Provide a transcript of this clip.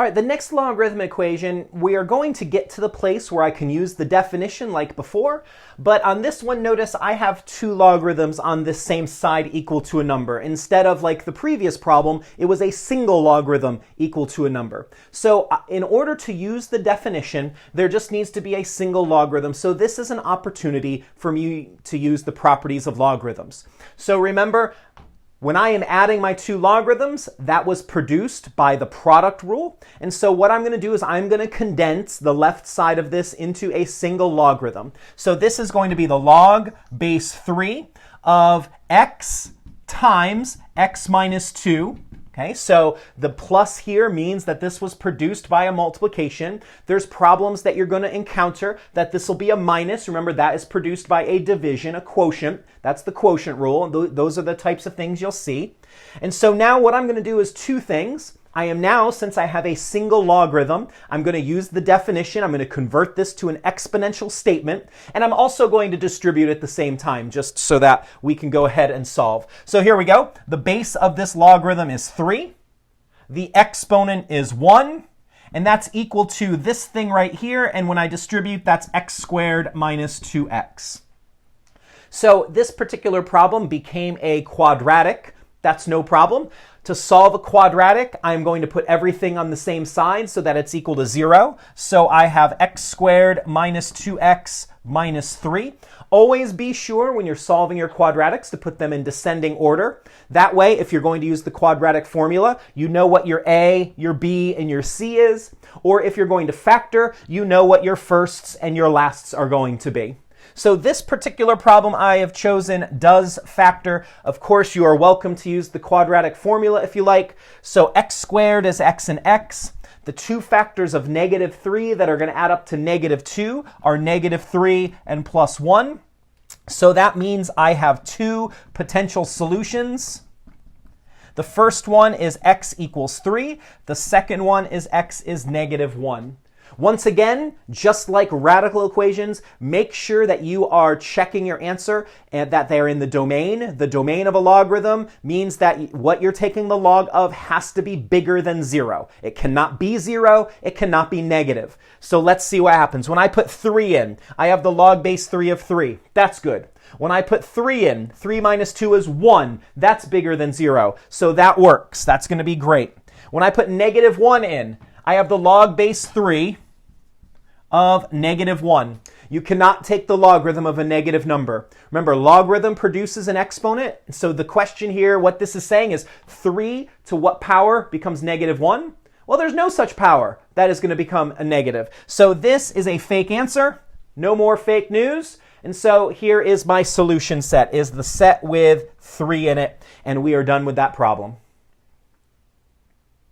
All right, the next logarithmic equation, we are going to get to the place where I can use the definition like before, but on this one, notice I have two logarithms on this same side equal to a number. Instead of like the previous problem, it was a single logarithm equal to a number. So in order to use the definition, there just needs to be a single logarithm. So this is an opportunity for me to use the properties of logarithms. So remember, when I am adding my two logarithms, that was produced by the product rule. And so what I'm going to do is I'm going to condense the left side of this into a single logarithm. So this is going to be the log base 3 of x times x minus 2. Okay, so the plus here means that this was produced by a multiplication. There's problems that you're going to encounter that this will be a minus. Remember, that is produced by a division, a quotient. That's the quotient rule. And those are the types of things you'll see. And so now what I'm going to do is two things. I am now, since I have a single logarithm, I'm going to use the definition. I'm going to convert this to an exponential statement. And I'm also going to distribute at the same time, just so that we can go ahead and solve. So here we go. The base of this logarithm is 3. The exponent is 1. And that's equal to this thing right here. And when I distribute, that's x squared minus 2x. So this particular problem became a quadratic. That's no problem. To solve a quadratic, I'm going to put everything on the same side so that it's equal to 0. So I have x squared minus 2x minus 3. Always be sure when you're solving your quadratics to put them in descending order. That way, if you're going to use the quadratic formula, you know what your a, your b, and your c is. Or if you're going to factor, you know what your firsts and your lasts are going to be. So this particular problem I have chosen does factor. Of course, you are welcome to use the quadratic formula if you like. So x squared is x and x. The two factors of negative 3 that are going to add up to negative 2 are negative 3 and plus 1. So that means I have two potential solutions. The first one is x equals 3. The second one is x is negative 1. Once again, just like radical equations, make sure that you are checking your answer and that they're in the domain. The domain of a logarithm means that what you're taking the log of has to be bigger than 0. It cannot be 0. It cannot be negative. So let's see what happens. When I put 3 in, I have the log base 3 of 3. That's good. When I put 3 in, 3 minus 2 is 1. That's bigger than 0. So that works. That's going to be great. When I put negative 1 in, I have the log base 3 of negative 1. You cannot take the logarithm of a negative number. Remember, logarithm produces an exponent. So the question here, what this is saying is 3 to what power becomes negative 1? Well, there's no such power. That is going to become a negative. So this is a fake answer. No more fake news. And so here is my solution set, is the set with 3 in it. And we are done with that problem.